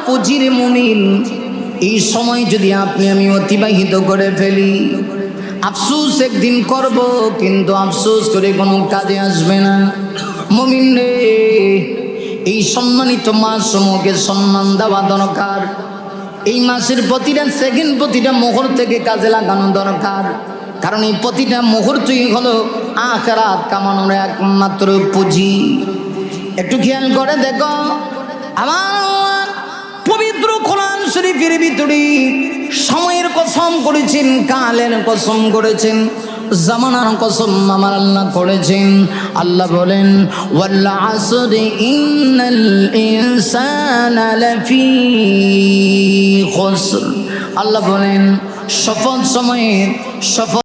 পুঁজির মুমিন। এই সময় যদি আপনি আমি অতিবাহিত করে ফেলি, আফসোস একদিন করব, কিন্তু আফসোস করে কোনো কাজে আসবে না। মুমিন রে, এই সম্মানিত মাসসমূহকে সম্মান দেওয়া দরকার। এই মাসের প্রতিটা সেকেন্ড, প্রতিটা মুহূর্তকে কাজে লাগানো দরকার। কারণ এই প্রতিটা মুহূর্তই হলো আখিরাত কামানোর একমাত্র পুঁজি। একটু খেয়াল করে দেখো, আমার পবিত্র কোরআন শরীফের ভিতরে সময়ের কসম করেছেন, কালের কসম করেছেন, জামানার কসম আমার আল্লাহ করেছেন। আল্লাহ বলেন, ওয়াল আসরি ইন্নাল ইনসানা লাফি খুসর। আল্লাহ বলেন শপথ সময়ের, শপথ